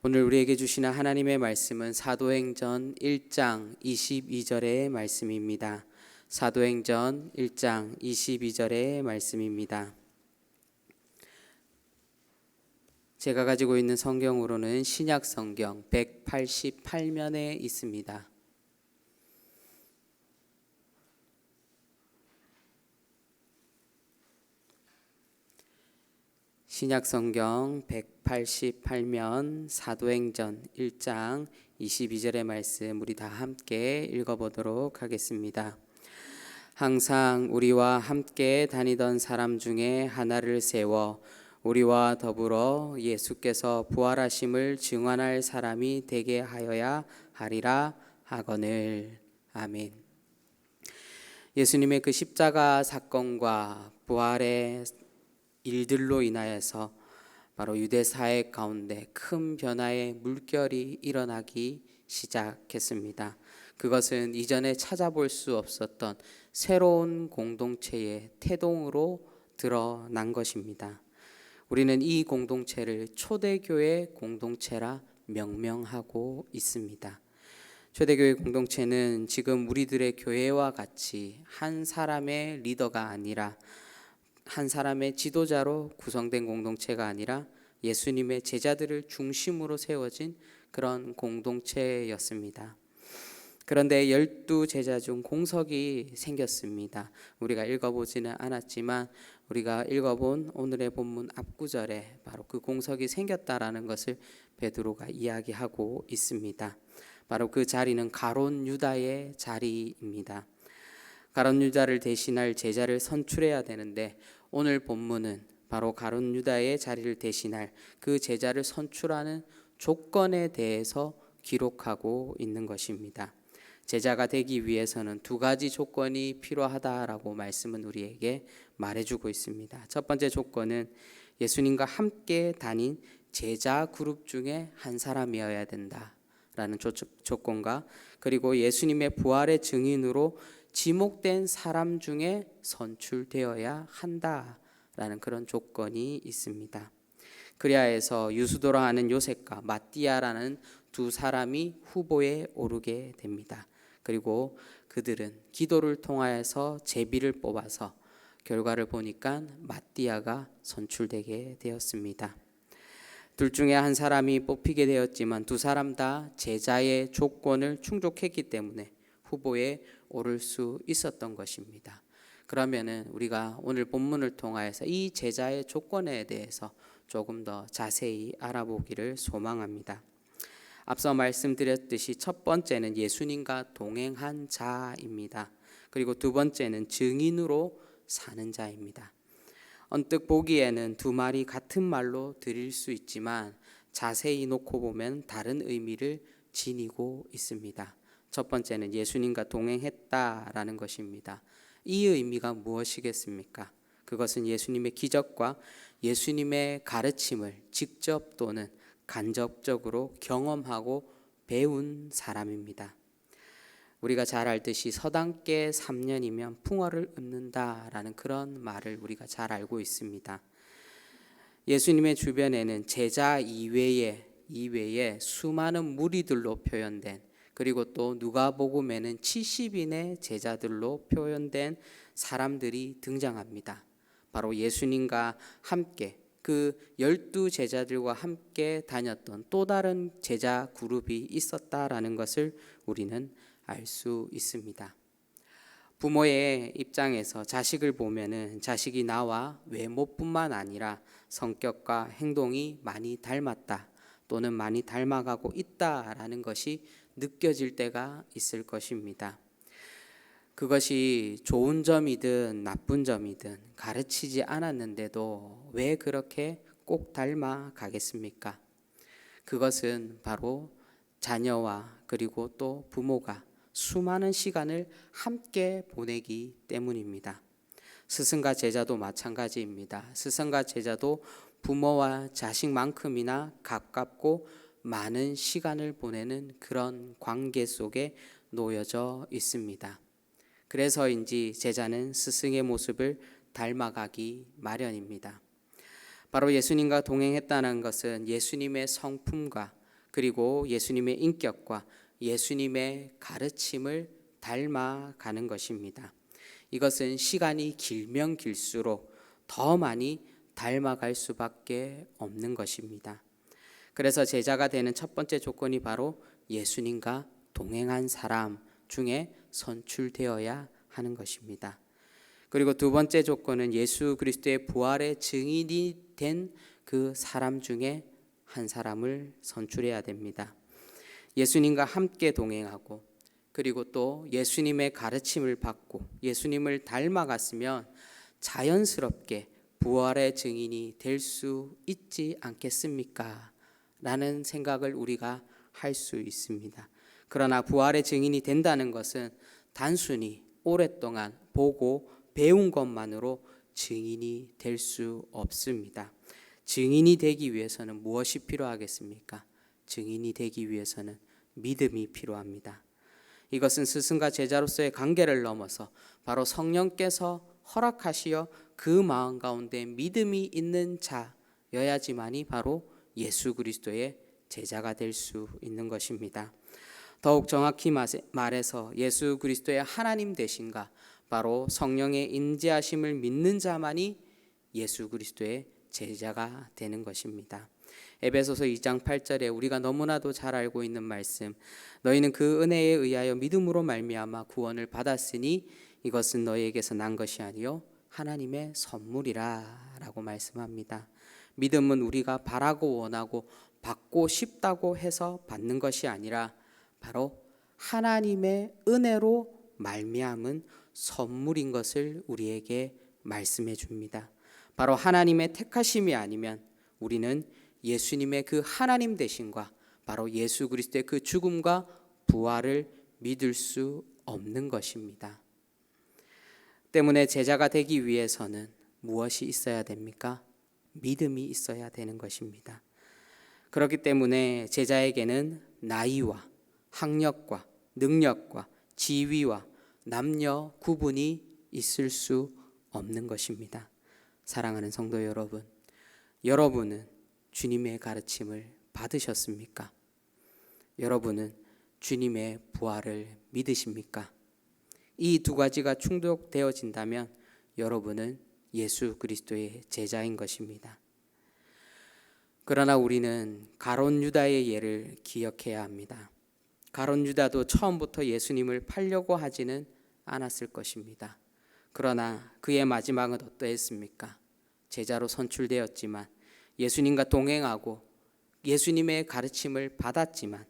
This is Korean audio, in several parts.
오늘 우리에게 주시는 하나님의 말씀은 사도행전 1장 22절의 말씀입니다. 사도행전 1장 22절의 말씀입니다. 제가 가지고 있는 성경으로는 신약 성경 188면에 있습니다. 신약 성경 188면 사도행전 1장 22절의 말씀 우리 다 함께 읽어보도록 하겠습니다. 항상 우리와 함께 다니던 사람 중에 하나를 세워 우리와 더불어 예수께서 부활하심을 증언할 사람이 되게 하여야 하리라 하거늘. 아멘. 예수님의 그 십자가 사건과 부활의 일들로 인하여서 바로 유대 사회 가운데 큰 변화의 물결이 일어나기 시작했습니다. 그것은 이전에 찾아볼 수 없었던 새로운 공동체의 태동으로 드러난 것입니다. 우리는 이 공동체를 초대교회 공동체라 명명하고 있습니다. 초대교회 공동체는 지금 우리들의 교회와 같이 한 사람의 리더가 아니라 한 사람의 지도자로 구성된 공동체가 아니라 예수님의 제자들을 중심으로 세워진 그런 공동체였습니다. 그런데 12제자 중 공석이 생겼습니다. 우리가 읽어보지는 않았지만 우리가 읽어본 오늘의 본문 앞구절에 바로 그 공석이 생겼다라는 것을 베드로가 이야기하고 있습니다. 바로 그 자리는 가룟 유다의 자리입니다. 가룟 유다를 대신할 제자를 선출해야 되는데 오늘 본문은 바로 가룟 유다의 자리를 대신할 그 제자를 선출하는 조건에 대해서 기록하고 있는 것입니다. 제자가 되기 위해서는 두 가지 조건이 필요하다라고 말씀은 우리에게 말해주고 있습니다. 첫 번째 조건은 예수님과 함께 다닌 제자 그룹 중에 한 사람이어야 된다라는 조건과 그리고 예수님의 부활의 증인으로 지목된 사람 중에 선출되어야 한다라는 그런 조건이 있습니다. 그래야 해서 유수도라 하는 요셉과 마띠아라는 두 사람이 후보에 오르게 됩니다. 그리고 그들은 기도를 통하여서 제비를 뽑아서 결과를 보니까 마띠아가 선출되게 되었습니다. 둘 중에 한 사람이 뽑히게 되었지만 두 사람 다 제자의 조건을 충족했기 때문에 후보에 오를 수 있었던 것입니다. 그러면은 우리가 오늘 본문을 통하여서 이 제자의 조건에 대해서 조금 더 자세히 알아보기를 소망합니다. 앞서 말씀드렸듯이 첫 번째는 예수님과 동행한 자입니다. 그리고 두 번째는 증인으로 사는 자입니다. 언뜻 보기에는 두 말이 같은 말로 들릴 수 있지만 자세히 놓고 보면 다른 의미를 지니고 있습니다. 첫 번째는 예수님과 동행했다라는 것입니다. 이 의미가 무엇이겠습니까? 그것은 예수님의 기적과 예수님의 가르침을 직접 또는 간접적으로 경험하고 배운 사람입니다. 우리가 잘 알듯이 서당계 3년이면 풍어를 얻는다라는 그런 말을 우리가 잘 알고 있습니다. 예수님의 주변에는 제자 이외에 수많은 무리들로 표현된 그리고 또 누가복음에는 70인의 제자들로 표현된 사람들이 등장합니다. 바로 예수님과 함께 그 12제자들과 함께 다녔던 또 다른 제자 그룹이 있었다라는 것을 우리는 알 수 있습니다. 부모의 입장에서 자식을 보면은 자식이 나와 외모뿐만 아니라 성격과 행동이 많이 닮았다 또는 많이 닮아가고 있다라는 것이 느껴질 때가 있을 것입니다. 그것이 좋은 점이든 나쁜 점이든 가르치지 않았는데도 왜 그렇게 꼭 닮아 가겠습니까? 그것은 바로 자녀와 그리고 또 부모가 수많은 시간을 함께 보내기 때문입니다. 스승과 제자도 마찬가지입니다. 스승과 제자도 부모와 자식만큼이나 가깝고 많은 시간을 보내는 그런 관계 속에 놓여져 있습니다. 그래서인지 제자는 스승의 모습을 닮아가기 마련입니다. 바로 예수님과 동행했다는 것은 예수님의 성품과 그리고 예수님의 인격과 예수님의 가르침을 닮아가는 것입니다. 이것은 시간이 길면 길수록 더 많이 닮아갈 수밖에 없는 것입니다. 그래서 제자가 되는 첫 번째 조건이 바로 예수님과 동행한 사람 중에 선출되어야 하는 것입니다. 그리고 두 번째 조건은 예수 그리스도의 부활의 증인이 된 그 사람 중에 한 사람을 선출해야 됩니다. 예수님과 함께 동행하고 그리고 또 예수님의 가르침을 받고 예수님을 닮아갔으면 자연스럽게 부활의 증인이 될 수 있지 않겠습니까? 라는 생각을 우리가 할 수 있습니다. 그러나 부활의 증인이 된다는 것은 단순히 오랫동안 보고 배운 것만으로 증인이 될 수 없습니다. 증인이 되기 위해서는 무엇이 필요하겠습니까? 증인이 되기 위해서는 믿음이 필요합니다. 이것은 스승과 제자로서의 관계를 넘어서 바로 성령께서 허락하시어 그 마음 가운데 믿음이 있는 자여야지만이 바로 예수 그리스도의 제자가 될 수 있는 것입니다. 더욱 정확히 말해서 예수 그리스도의 하나님 되신가 바로 성령의 인지하심을 믿는 자만이 예수 그리스도의 제자가 되는 것입니다. 에베소서 2장 8절에 우리가 너무나도 잘 알고 있는 말씀, 너희는 그 은혜에 의하여 믿음으로 말미암아 구원을 받았으니 이것은 너희에게서 난 것이 아니요 하나님의 선물이라 라고 말씀합니다. 믿음은 우리가 바라고 원하고 받고 싶다고 해서 받는 것이 아니라 바로 하나님의 은혜로 말미암은 선물인 것을 우리에게 말씀해 줍니다. 바로 하나님의 택하심이 아니면 우리는 예수님의 그 하나님 되심과 바로 예수 그리스도의 그 죽음과 부활을 믿을 수 없는 것입니다. 때문에 제자가 되기 위해서는 무엇이 있어야 됩니까? 믿음이 있어야 되는 것입니다. 그렇기 때문에 제자에게는 나이와 학력과 능력과 지위와 남녀 구분이 있을 수 없는 것입니다. 사랑하는 성도 여러분, 여러분은 주님의 가르침을 받으셨습니까? 여러분은 주님의 부활을 믿으십니까? 이 두 가지가 충족되어진다면 여러분은 예수 그리스도의 제자인 것입니다. 그러나 우리는 가룟 유다의 예를 기억해야 합니다. 가룟 유다도 처음부터 예수님을 팔려고 하지는 않았을 것입니다. 그러나 그의 마지막은 어떠했습니까? 제자로 선출되었지만 예수님과 동행하고 예수님의 가르침을 받았지만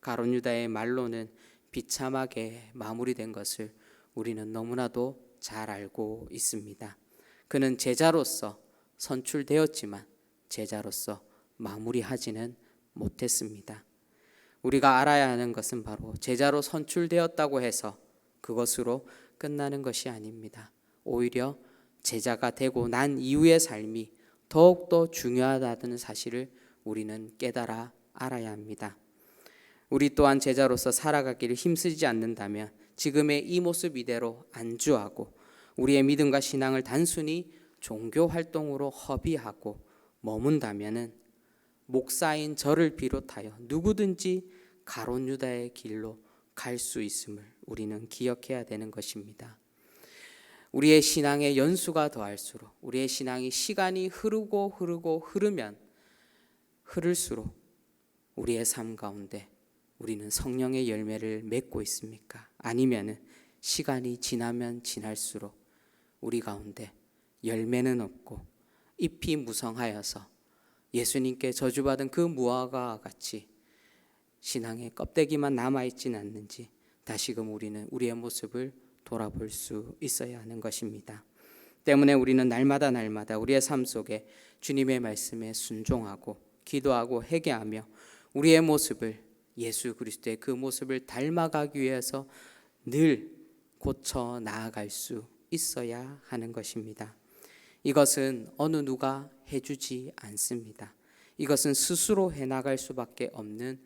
가룟 유다의 말로는 비참하게 마무리된 것을 우리는 너무나도 잘 알고 있습니다. 그는 제자로서 선출되었지만 제자로서 마무리하지는 못했습니다. 우리가 알아야 하는 것은 바로 제자로 선출되었다고 해서 그것으로 끝나는 것이 아닙니다. 오히려 제자가 되고 난 이후의 삶이 더욱더 중요하다는 사실을 우리는 깨달아 알아야 합니다. 우리 또한 제자로서 살아가기를 힘쓰지 않는다면 지금의 이 모습 이대로 안주하고 우리의 믿음과 신앙을 단순히 종교 활동으로 허비하고 머문다면은 목사인 저를 비롯하여 누구든지 가룟 유다의 길로 갈 수 있음을 우리는 기억해야 되는 것입니다. 우리의 신앙의 연수가 더할수록 우리의 신앙이 시간이 흐르면 흐를수록 우리의 삶 가운데 우리는 성령의 열매를 맺고 있습니까? 아니면은 시간이 지나면 지날수록 우리 가운데 열매는 없고 잎이 무성하여서 예수님께 저주받은 그 무화과와 같이 신앙의 껍데기만 남아있진 않는지 다시금 우리는 우리의 모습을 돌아볼 수 있어야 하는 것입니다. 때문에 우리는 날마다 우리의 삶 속에 주님의 말씀에 순종하고 기도하고 회개하며 우리의 모습을 예수 그리스도의 그 모습을 닮아가기 위해서 늘 고쳐 나아갈 수 있어야 하는 것입니다. 이것은 어느 누가 해주지 않습니다. 이것은 스스로 해나갈 수밖에 없는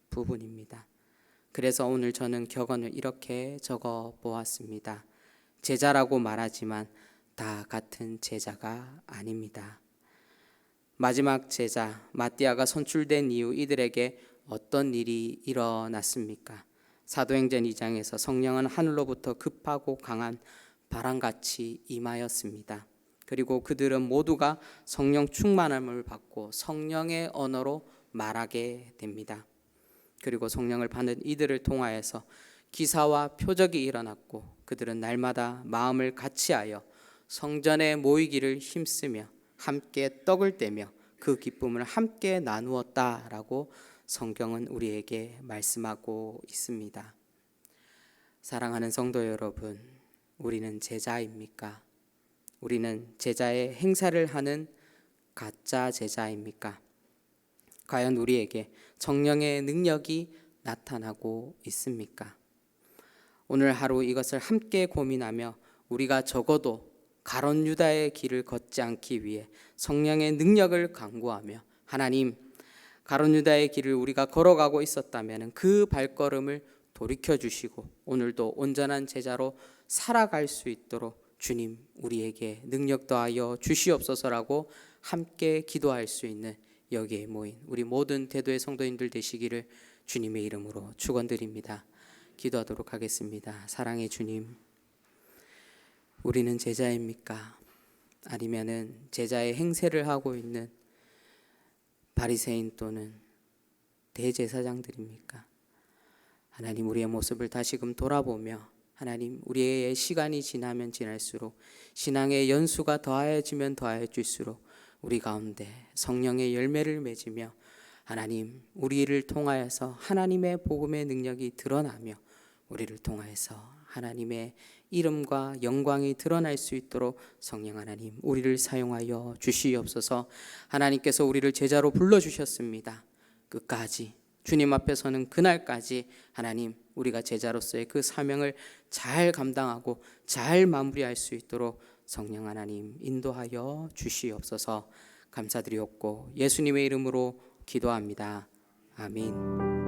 부분입니다. 그래서 오늘 저는 격언을 이렇게 적어 보았습니다. 제자라고 말하지만 다 같은 제자가 아닙니다. 마지막 제자 마띠아가 선출된 이후 이들에게 어떤 일이 일어났습니까? 사도행전 2장에서 성령은 하늘로부터 급하고 강한 바람같이 임하였습니다. 그리고 그들은 모두가 성령 충만함을 받고 성령의 언어로 말하게 됩니다. 그리고 성령을 받는 이들을 통하여서 기사와 표적이 일어났고 그들은 날마다 마음을 같이하여 성전에 모이기를 힘쓰며 함께 떡을 떼며 그 기쁨을 함께 나누었다라고 성경은 우리에게 말씀하고 있습니다. 사랑하는 성도 여러분, 우리는 제자입니까? 우리는 제자의 행사를 하는 가짜 제자입니까? 과연 우리에게 성령의 능력이 나타나고 있습니까? 오늘 하루 이것을 함께 고민하며 우리가 적어도 가론 유다의 길을 걷지 않기 위해 성령의 능력을 간구하며 하나님, 가론 유다의 길을 우리가 걸어가고 있었다면 그 발걸음을 돌이켜 주시고 오늘도 온전한 제자로 살아갈 수 있도록 주님 우리에게 능력 더하여 주시옵소서라고 함께 기도할 수 있는 여기에 모인 우리 모든 대도의 성도님들 되시기를 주님의 이름으로 축원드립니다. 기도하도록 하겠습니다. 사랑의 주님, 우리는 제자입니까? 아니면은 제자의 행세를 하고 있는 바리새인 또는 대제사장들입니까? 하나님, 우리의 모습을 다시금 돌아보며 하나님, 우리의 시간이 지나면 지날수록 신앙의 연수가 더하여지면 더하여질수록 우리 가운데 성령의 열매를 맺으며 하나님, 우리를 통하여서 하나님의 복음의 능력이 드러나며 우리를 통하여서 하나님의 이름과 영광이 드러날 수 있도록 성령 하나님, 우리를 사용하여 주시옵소서. 하나님께서 우리를 제자로 불러주셨습니다. 끝까지 주님 앞에 서는 그날까지 하나님, 우리가 제자로서의 그 사명을 잘 감당하고 잘 마무리할 수 있도록 성령 하나님 인도하여 주시옵소서. 감사드리옵고 예수님의 이름으로 기도합니다. 아멘.